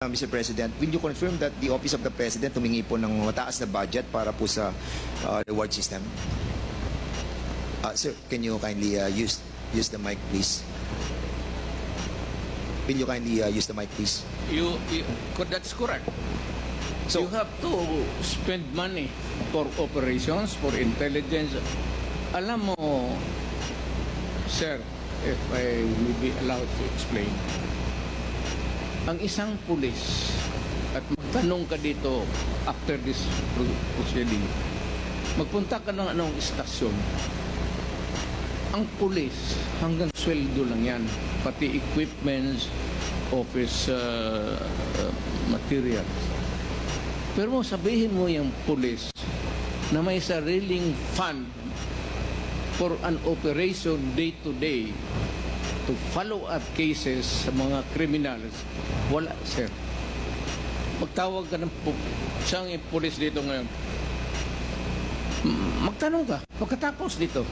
Mr. President, will you confirm that the Office of the President humingi po ng mataas na budget para po sa reward system? Sir, can you kindly use the mic, please? Will you kindly use the mic, please? That's correct. So, You have to spend money for operations, for intelligence. Alam mo, sir, if I will be allowed to explain, ang isang pulis, at magtanong ka dito after this proceeding, magpunta ka ng anong istasyon, ang pulis, hanggang sweldo lang yan, pati equipments, office materials. Pero sabihin mo yung pulis na may sariling fund for an operation day-to-day to follow up cases sa mga criminals, wala, sir. Magtawag ka ng siyang pulis dito ngayon. Magtanong ka, pagkatapos dito.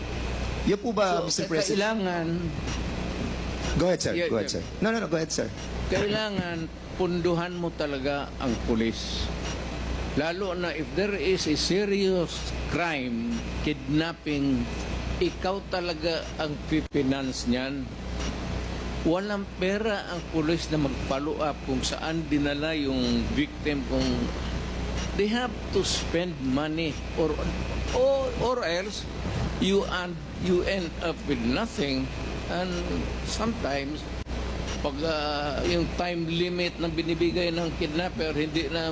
yan po ba, Mr. President? Kailangan, Go ahead, sir. Yeah, Go ahead, yeah. sir. No, go ahead, sir. kailangan punduhan mo talaga ang pulis. Lalo na if there is a serious crime, kidnapping, ikaw talaga ang pipinance niyan. Walang pera ang pulis na mag-follow up kung saan dinala yung victim, kung they have to spend money or else you end up with nothing. And sometimes pag yung time limit na binibigay ng kidnapper hindi na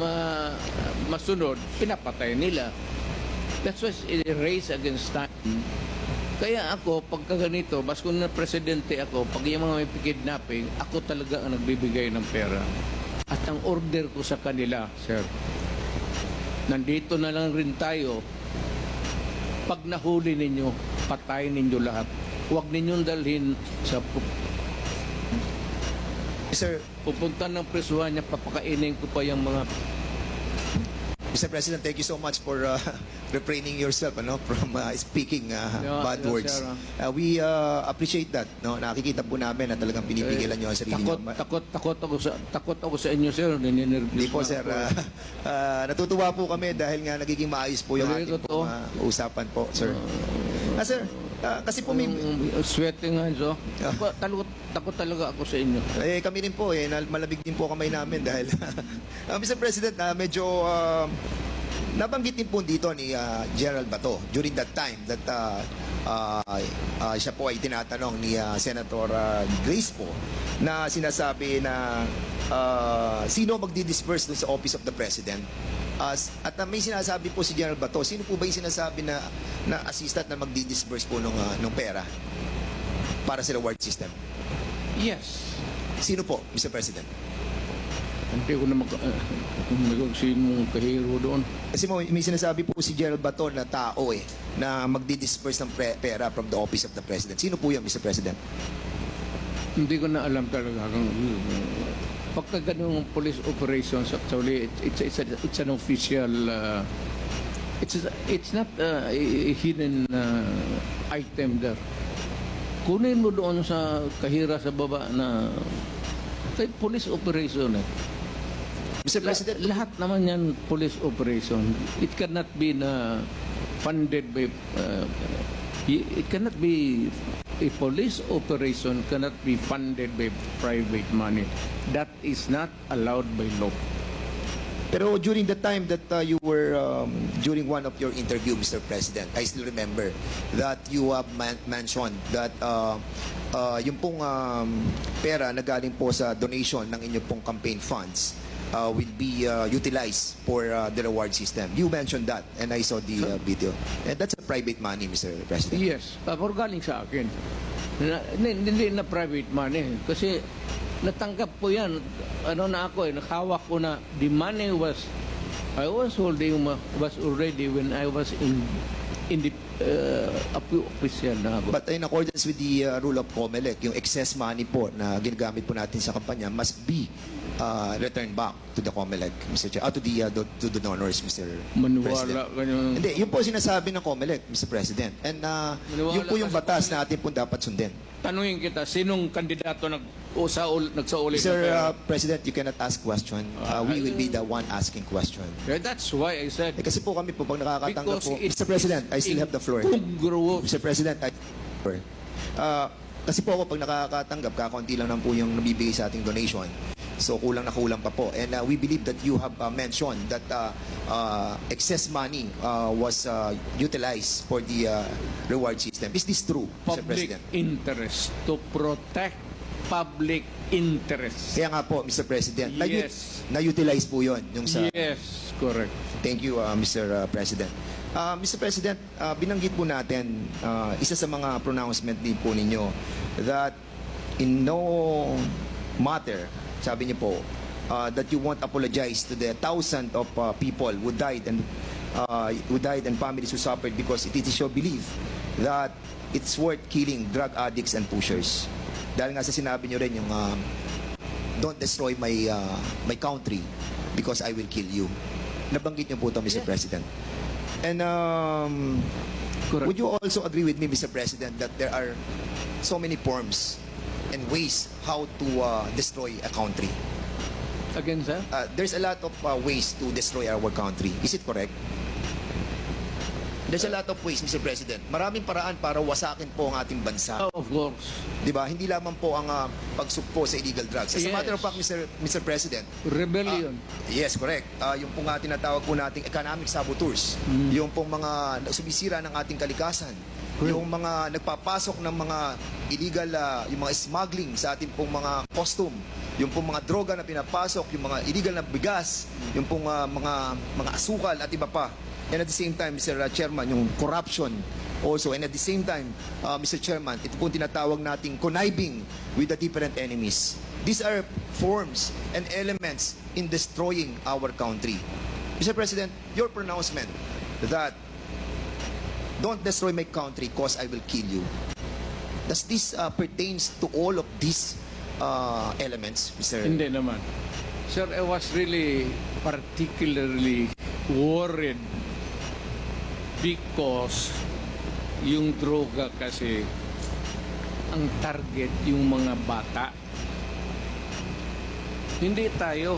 masunod, pinapatay nila. That's why it's a race against time. Kaya ako, pagka ganito, bas kung na presidente ako, pag yung mga may kidnapping, ako talaga ang nagbibigay ng pera. At ang order ko sa kanila, sir, nandito na lang rin tayo, pag nahuli ninyo, patayin ninyo lahat. Huwag ninyong dalhin sa Sir, pupunta ng presuhan niya, papakainin ko pa yung mga... Mr. President, thank you so much for refraining yourself from speaking bad words. Sir, we appreciate that. No? Nakikita po namin na talagang pinipigilan nyo ang sarili nyo. Takot ako sa inyo, sir. Hindi po, sir. Natutuwa po kami dahil nga nagiging maayos po yung ating usapan po, sir. Sir, kasi po may... Sweating hands, oh. Takot talaga ako sa inyo. Kami rin po, malamig din po kamay namin dahil... Mr. President, medyo... nabanggit din po dito ni General Bato during that time that siya po ay tinatanong ni Senator Grace po na sinasabi na sino magdi-disperse dun sa Office of the President. At may sinasabi po si General Bato, sino po ba yung sinasabi na assistant na magdi-disperse po nung pera para sa reward system? Yes. Sino po, Mr. President? Hindi ko na sinong kahiro doon. Kasi may sinasabi po si General Bato na tao na magdi-disperse ng pera from the Office of the President. Sino po yan, Mr. President? Hindi ko na alam talaga. Pagka ganung police operations, actually, it's an official, it's not a hidden item there. Kunin mo doon sa kahira sa baba na kay police operation. Mr. President, lahat naman yan police operation. It cannot be funded by, it cannot be, a police operation cannot be funded by private money. That is not allowed by law. pero during the time that you were, during one of your interview, Mr. President, I still remember that you have mentioned that yung pong pera na galing po sa donation ng inyong pong campaign funds will be utilized for the reward system. You mentioned that, and I saw the video. And that's a private money, Mr. President. Yes, pero galing sa akin. Hindi na private money. Kasi natanggap ko yan. Nakahawak ko na the money I was holding was already when I was in the official na ako. But in accordance with the rule of COMELEC, yung excess money po na ginagamit po natin sa kampanya must be return back to the COMELEC, Mr. Chair, to the donors, Mr. Maniwala President. ka nyo. Hindi, yun po sinasabi ng COMELEC, Mr. President. And yun po yung ka sa batas na atin po dapat sundin. Tanungin kita, sinong kandidato nagsauli? Mr. President, you cannot ask question. We will be the one asking question. That's why I said, Kasi po kami po, pag nakakatanggap because po, it's Mr. President, I still have the floor. Congruous. Mr. President, kasi po ako pag nakakatanggap, kakaunti lang po yung nabibigay sa ating donation. So kulang na kulang pa po. And we believe that you have mentioned that excess money was utilized for the reward system. Is this true, Mr. Public President? interest. To protect public interest. Kaya nga po, Mr. President, Yes. na-utilize po yun. Yung sa, Yes, correct. Thank you, Mr. President. Mr. President, binanggit po natin, isa sa mga pronouncement din po ninyo that in no matter, sabi niyo po, that you won't apologize to the thousands of people who died and families who suffered because it is your belief that it's worth killing drug addicts and pushers. Dahil nga sa sinabi niyo rin yung don't destroy my country because I will kill you. Nabanggit niyo po ito, Mr. President. And Correct. would you also agree with me, Mr. President, that there are so many forms and ways how to destroy a country? Again, sir? There's a lot of ways to destroy our country. Is it correct? There's a lot of ways, Mr. President. Maraming paraan para wasakin po ang ating bansa. Of course. Di ba? Hindi lamang po ang pagsugpo sa illegal drugs. As a Yes. matter of fact, Mr. President, Rebellion. yes, correct. Yung pong tinatawag po nating economic saboteurs, yung pong mga sumisira ng ating kalikasan, yung mga nagpapasok ng mga illegal, yung mga smuggling sa ating pong mga costume, yung pong mga droga na pinapasok, yung mga illegal na bigas, yung pong mga asukal at iba pa. And at the same time, Mr. Chairman, yung corruption also. And at the same time, Mr. Chairman, ito pong tinatawag nating conniving with the different enemies. These are forms and elements in destroying our country. Mr. President, your pronouncement that don't destroy my country because I will kill you. Does this pertains to all of these elements, Mr. Hindi naman. Sir, I was really particularly worried because yung droga kasi ang target yung mga bata. Hindi tayo.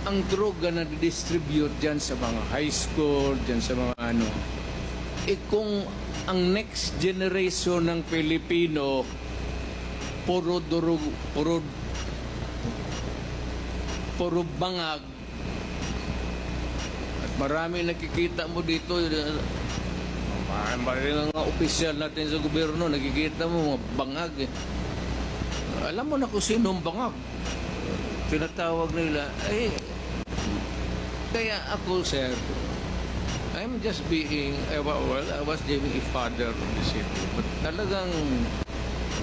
Ang droga na distribute dyan sa mga high school, dyan sa mga ano, kung ang next generation ng Pilipino puro bangag. At marami nakikita mo dito, marami mga opisyal natin sa gobyerno, nakikita mo mga bangag. Alam mo na kung sino ang bangag. Tinatawag nila, kaya ako, sir, I'm just being, I was being a father of the city. But talagang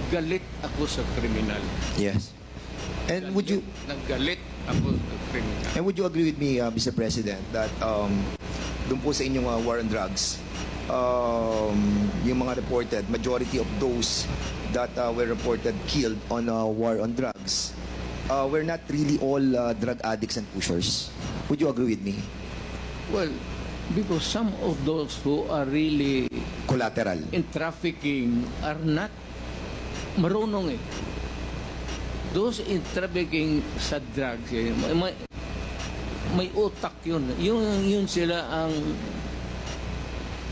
galit ako sa kriminal. Yes. And would you Naggalit ako sa kriminal. And would you agree with me, Mr. President, that doon po sa inyong war on drugs, yung mga reported, majority of those that were reported killed on war on drugs, were not really all drug addicts and pushers. Would you agree with me? Well, because some of those who are really Collateral. in trafficking are not marunong eh. Those in trafficking sa drugs, may utak yun. Yun sila ang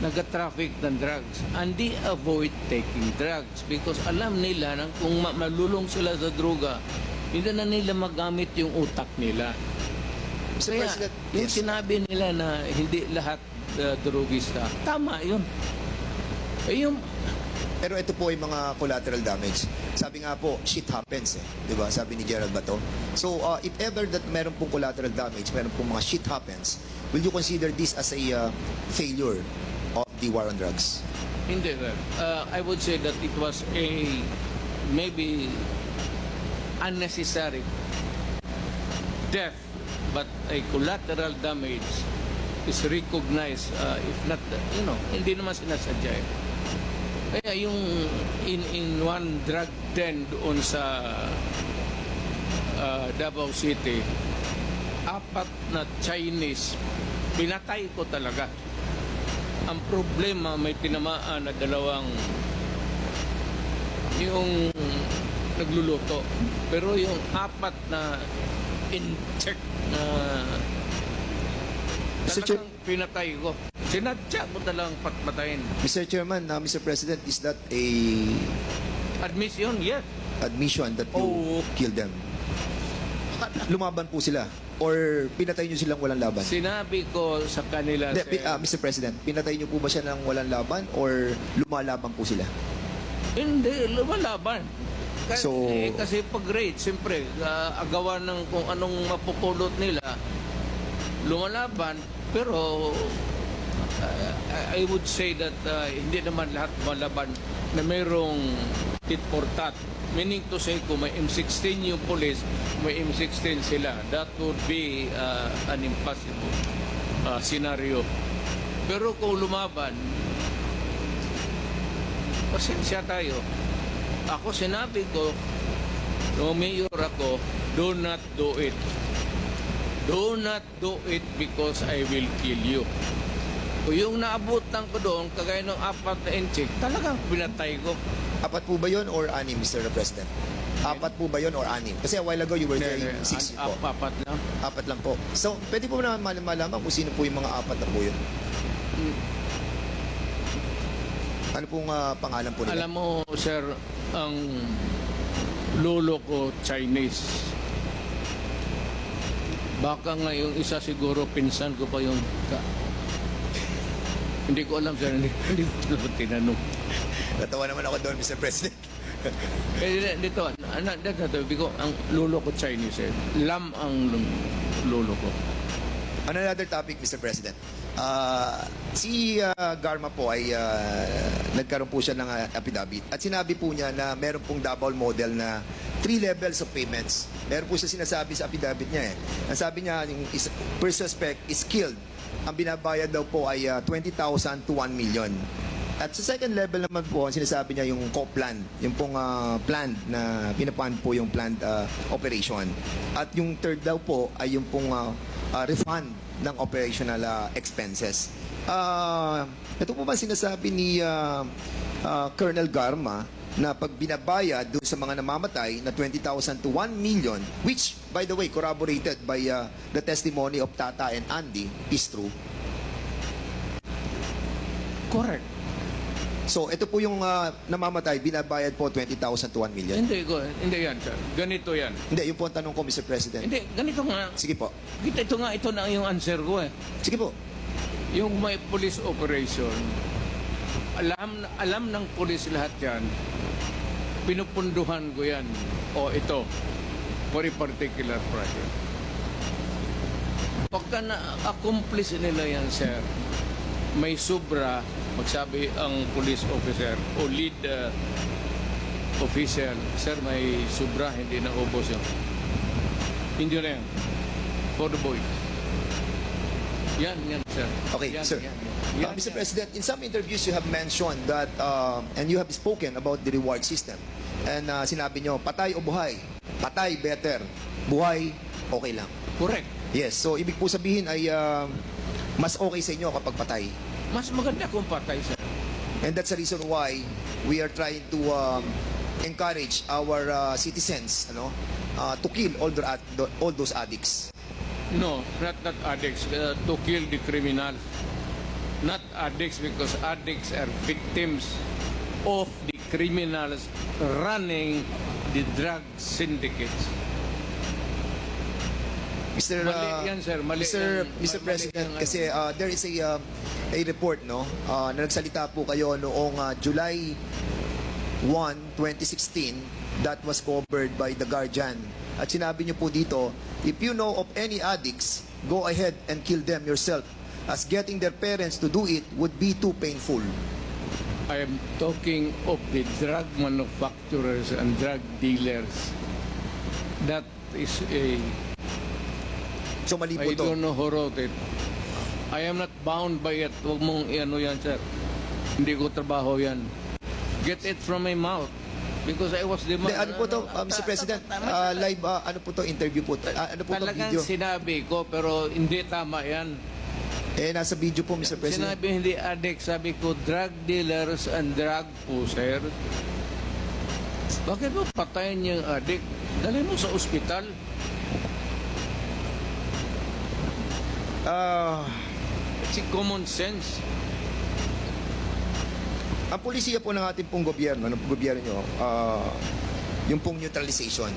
nag-traffic ng drugs. And they avoid taking drugs because alam nila na kung malulong sila sa droga, hindi na nila magamit yung utak nila. Mr. Kaya, President, yung yes. sinabi nila na hindi lahat drogista, tama yun. Pero ito po ay mga collateral damage. Sabi nga po, shit happens eh. Diba? Sabi ni Gerald Bato. So, if ever that meron pong collateral damage, meron pong mga shit happens, will you consider this as a failure of the war on drugs? Hindi, sir. I would say that it was a maybe unnecessary death, but a collateral damage is recognized, if not, hindi naman sinasadya eh. Kaya yung in one drug den doon sa Davao City, 4 na Chinese, pinatay ko talaga. Ang problema, may tinamaan na 2 yung nagluluto. Pero yung 4 na in-check na Mr. Chair- talagang pinatay ko. Sinadya ko talagang patpatayin. Mr. Chairman, Mr. President, is that a Admission, yes. admission that you Oo. killed them? Lumaban po sila? Or pinatay nyo silang walang laban? Sinabi ko sa kanila, Hindi, sir, Mr. President, pinatay nyo po ba siya ng walang laban or lumalaban po sila? hindi, lumalaban. So- Kasi pag raid, siyempre, agawan ng kung anong mapupulot nila, lumalaban. Pero I would say that hindi naman lahat malaban na mayroong tit for tat. Meaning to say, kung may M16 yung police, may M16 sila. That would be an impossible scenario. Pero kung lumaban, pasensya tayo. Ako sinabi ko, no mayor ako, do not do it. Do not do it because I will kill you. Kung yung naabutan ko doon, kagaya ng 4 na inchik, talagang pinatay ko. 4 po ba yun or 6, Mr. President? 4 po ba yun or 6? Kasi a while ago you were saying 6 po. 4 lang. 4 lang po. So, pwede po na malaman kung sino po yung mga 4 na po yun? Ano pong pangalan po nila? Alam mo, sir, ang lolo ko Chinese. Baka nga yung isa siguro pinsan ko pa yung hindi ko alam, sir. Hindi ko alam tinanong. Natawa naman ako doon, Mr. President. Dito, ang lolo ko Chinese. Lam ang lolo ko. On another topic, Mr. President. Si Garma po ay nagkaroon po siya ng affidavit. At sinabi po niya na meron pong double model na 3 levels of payments. Meron po siya sinasabi sa affidavit niya. Ang sabi niya, yung first suspect is killed. Ang binabayad daw po ay 20,000 to 1 million. At sa second level naman po, ang sinasabi niya yung co-plan, yung pong planned na pinapan po yung planned operation. At yung third daw po ay yung pong refund ng operational expenses. Ito po ba sinasabi ni Colonel Garma na pag binabayad doon sa mga namamatay na 20,000 to 1 million, which, by the way, corroborated by the testimony of Tata and Andy, is true? Correct. So, ito po yung namamatay, binabayad po 20,000 to 1 million. Hindi yan, sir. Ganito yan. Hindi, yung po ang tanong ko, Mr. President. Hindi, ganito nga. Sige po. Ito na yung answer ko eh. Sige po. Yung may police operation, alam ng police lahat yan, pinupunduhan ko yan. O ito, for a particular project. Pagka na-accomplish nila yan, sir, may sobra, magsabi ang police officer o lead official, sir, may sobra, hindi na ubos yun. Hindi na yan. For the boys. Yan, sir. Okay, yan, sir. Yan, Mr. President, in some interviews you have mentioned that, and you have spoken about the reward system. And sinabi nyo, patay o buhay? Patay, better. Buhay, okay lang. Correct. Yes, so ibig po sabihin ay mas okay sa inyo kapag patay. Mas maganda kung patay, sir. And that's the reason why we are trying to encourage our citizens to kill all those addicts. No, not addicts. To kill the criminal. Not addicts, because addicts are victims of the criminals running the drug syndicates. Mr. Mali yan, sir. Mali yan. Mr. Mali President, yan, kasi there is a report na nagsalita po kayo noong July 1, 2016 that was covered by The Guardian. At sinabi niyo po dito, if you know of any addicts, go ahead and kill them yourself, as getting their parents to do it would be too painful. I am talking of the drug manufacturers and drug dealers. That is a... So mali po I to. don't know who wrote it. I am not bound by it. Huwag mong yan, sir. Hindi ko trabaho yan. Get it from my mouth. Because I was the man. Ano po to, Mr. President? Live, ano po to, interview po? Ano po to, Talagang video? sinabi ko, pero hindi tama yan. Nasa video po, Mr. President. Sinabi hindi addict, sabi ko drug dealers and drug pusher. Bakit mo patayin yung addict? Dali mo sa ospital. It's common sense. Ang polisiya po ng ating pong gobyerno, ng gobyerno nyo, yung pong neutralization,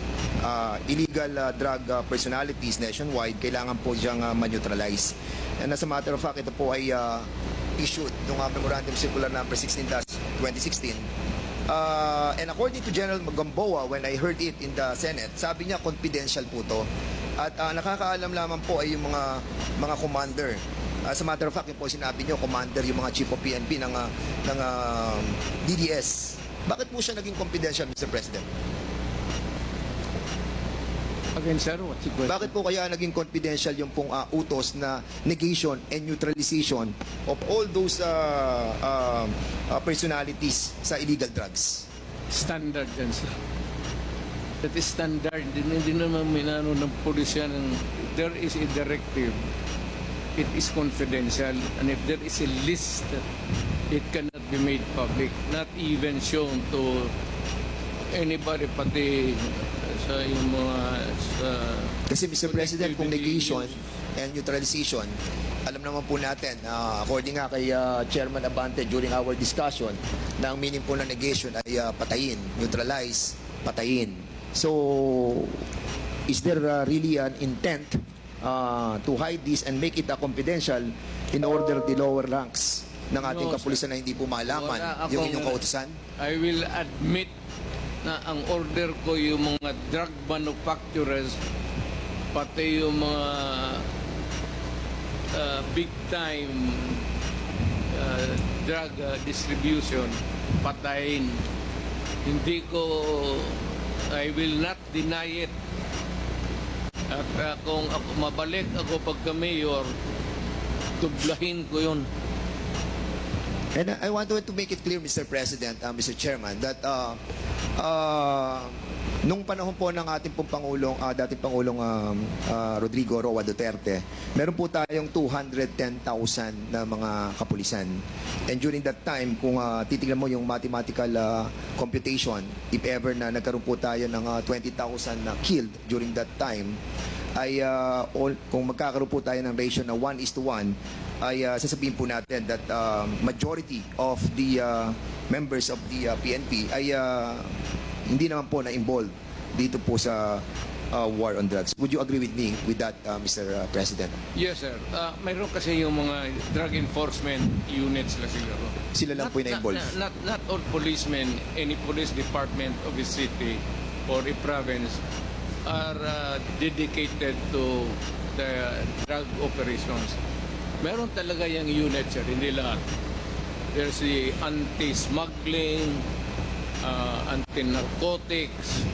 illegal drug personalities nationwide, kailangan po siyang ma-neutralize. And as a matter of fact, ito po ay issued ng Memorandum Circular number 16-2016. And according to General Gamboa, when I heard it in the Senate, sabi niya confidential po to. At nakakaalam lamang po ay yung mga commander. As a matter of fact, yung po sinabi niyo, commander, yung mga chief of PNP ng DDS. Bakit po siya naging confidential, Mr. President? Again, sir, what's the question? Bakit po kaya naging confidential yung pong utos na negation and neutralization of all those personalities sa illegal drugs? Standard yan, sir. That is standard. Hindi naman minano ng pulisya ng there is a directive. It is confidential, and if there is a list, it cannot be made public, not even shown to anybody, pati sa yung mga sa Kasi Mr. President, kung negation and neutralization, alam naman po natin, according nga kay Chairman Abante during our discussion, na ang meaning po ng negation ay patayin, neutralize, patayin. So, is there really an intent to hide this and make it confidential in order the lower ranks ng ating No, kapulisan na hindi po malaman Wala yung akong- inyong kautusan? I will admit na ang order ko yung mga drug manufacturers, pati yung mga big time drug distribution, patayin. Hindi ko, I will not deny it. At kung ako, mabalik ako pagka mayor, tublahin ko yun. And I want to make it clear, Mr. President, Mr. Chairman, that nung panahon po ng ating pong Pangulong, dating Pangulong Rodrigo Roa Duterte, meron po tayong 210,000 na mga kapulisan. And during that time, kung titignan mo yung mathematical computation, if ever na nagkaroon po tayo ng 20,000 na killed during that time, ay kung magkakaroon po tayo ng ratio na 1:1, ay sasabihin po natin that majority of the members of the PNP ay hindi naman po na-involved dito po sa war on drugs. Would you agree with me with that, Mr. President? Yes, sir. Mayroon kasi yung mga drug enforcement units lang siguro. Sila lang po yung na-involved. Not all policemen, any police department of a city or a province are dedicated to the drug operations. Meron talaga yung unit, sir, hindi lahat. There's the anti-smuggling, anti-narcotics,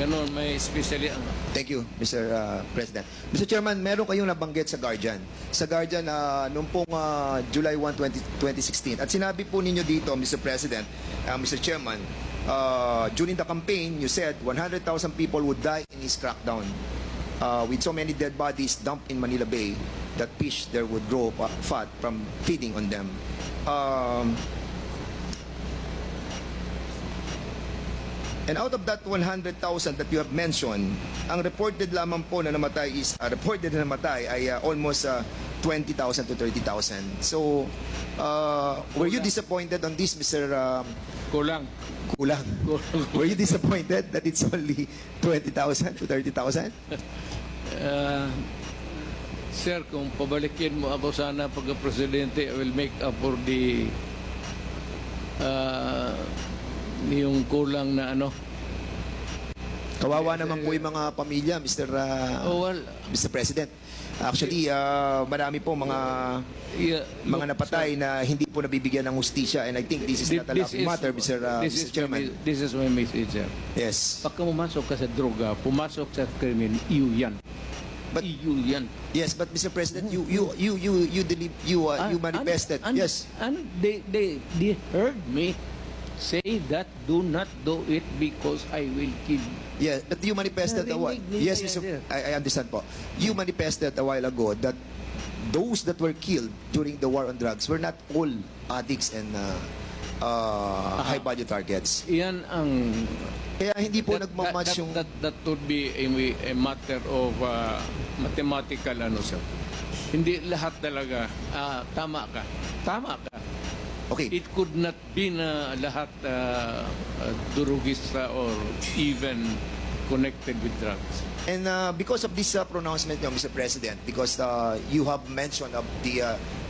ganon, may especially Thank you, Mr. President. Mr. Chairman, meron kayong nabanggit sa Guardian. Sa Guardian, noong pong July 1, 2016. At sinabi po ninyo dito, Mr. President, Mr. Chairman, during the campaign, you said 100,000 people would die in his crackdown. With so many dead bodies dumped in Manila Bay, that fish there would grow fat from feeding on them. And out of that 100,000 that you have mentioned, ang reported lamang po na namatay is reported na namatay ay almost 20,000 to 30,000. So, were you disappointed on this, Mr. kulang. Kulang? Were you disappointed that it's only 20,000 to 30,000? Sir, kung pabalikin mo ako sana pagka-presidente, I will make up for the yung kulang na ano. Kawawa naman po yung mga pamilya, Mr. Mr. President. Actually, marami po mga napatay na hindi po nabibigyan ng hustisya, and I think this is not a laughing matter, Mr. Chairman. This is my message, sir. Yes. Pagka pumasok ka sa droga, pumasok sa krimen, iyo yan. But iyo yan. yes, but Mr. President, you manifested. And Yes. they heard me. say that do not do it because I will kill you. Yeah, but you manifested a while. Narinig Yes, nila Mr. yan. I understand po. You manifested a while ago that those that were killed during the war on drugs were not all addicts and high-value targets. Iyan ang Kaya hindi po nagmamatch yung... that would be a matter of mathematical ano sir. Hindi lahat talaga tama ka. Tama ka. Okay. It could not be na lahat durugista or even connected with drugs. And because of this pronouncement nyo, Mr. President, because you have mentioned of the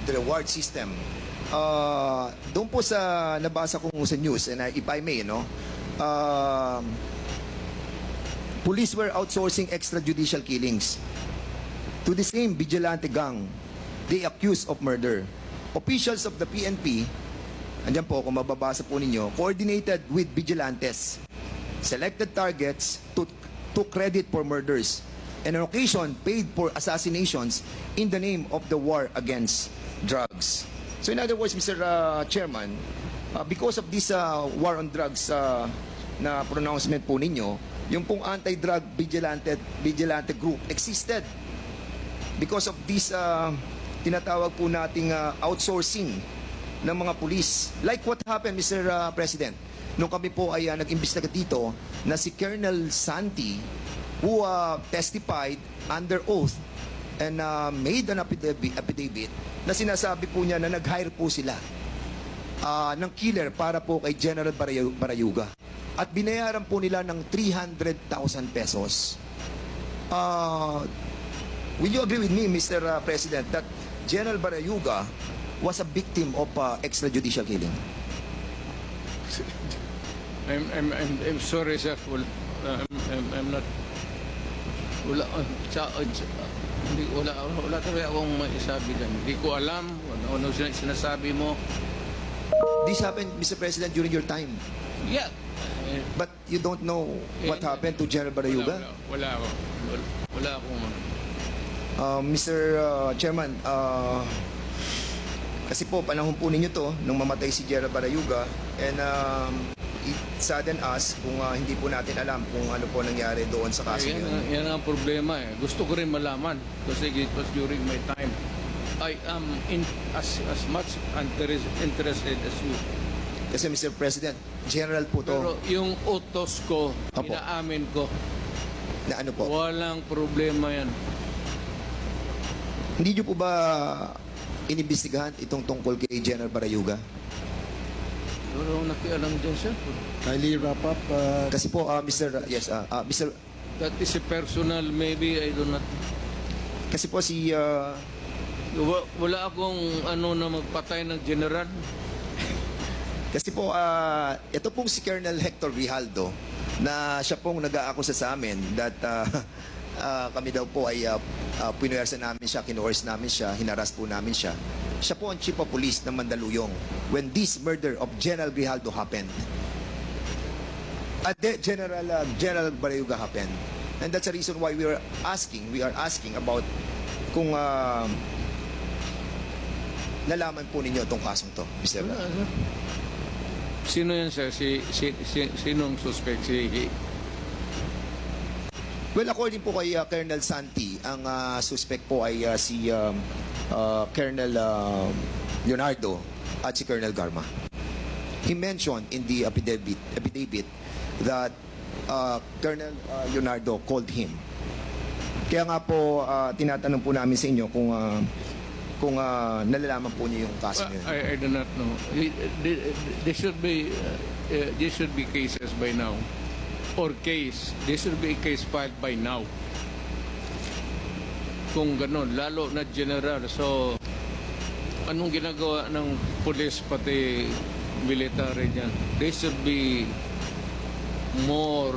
reward system, doon po sa nabasa kong sa news, and if I may, no, police were outsourcing extrajudicial killings to the same vigilante gang they accused of murder. Officials of the PNP, andyan po, kung mababasa po ninyo, coordinated with vigilantes, selected targets to credit for murders, and on occasion paid for assassinations in the name of the war against drugs. So in other words, Mr. Chairman, because of this war on drugs na pronouncement po ninyo, yung pong anti-drug vigilante group existed because of this tinatawag po nating outsourcing ng mga pulis. Like what happened, Mr. President, nung kami po ay nag-imbestiga dito na si Colonel Santi who testified under oath and made an affidavit na sinasabi po niya na nag-hire po sila ng killer para po kay General Barayuga. At binayaran po nila ng 300,000 pesos. Will you agree with me, Mr. President, that General Barayuga was a victim of extrajudicial killing? I'm sorry sir. I'm not wala talaga akong maisabi dyan. Hindi ko alam ano sinasabi mo. This happened, Mr. President, during your time. Yeah. But you don't know what happened to General Barayuga? Wala akong Mr. Chairman, kasi po panahon po ninyo to nung mamatay si General Barayuga, and it saddened us kung hindi po natin alam kung ano po nangyari doon sa kaso yun. Yan ang problema eh. Gusto ko rin malaman kasi it was during my time. I am as much interested as you. Kasi Mr. President, General po to. Pero yung utos ko, Apo. inaamin ko, Na ano po? walang problema yan. Hindi nyo po ba inimbestigahan itong tungkol kay General Barayuga? Wala akong nakialam dyan, sir. Kindly wrap up. Kasi po, Mr. Mr. That is a personal, maybe I do not. Kasi po si Wala akong ano na magpatay ng general. Kasi po, ito pong si Colonel Hector Grijaldo na siya pong nag-aakusa sa amin that kami daw po ay pinuwersa namin siya, kinuors namin siya, hinaras po namin siya. Siya po ang chief of police ng Mandaluyong when this murder of General Grijaldo happened. General Barayuga happened. And that's the reason why we are asking about kung nalaman po ninyo itong kasong to, Mr. Wala, sir. Sino yan, sir? Sinong suspect? Well, according po kay Colonel Santi, ang suspect po ay si Colonel Leonardo at si Colonel Garma. He mentioned in the affidavit that Colonel Leonardo called him. Kaya nga po, tinatanong po namin sa inyo kung nalalaman po niyo yung kaso niyo. I do not know. There should be cases by now. There should be a case filed by now. Kung ganun, lalo na general. So, anong ginagawa ng police pati military dyan? They should be more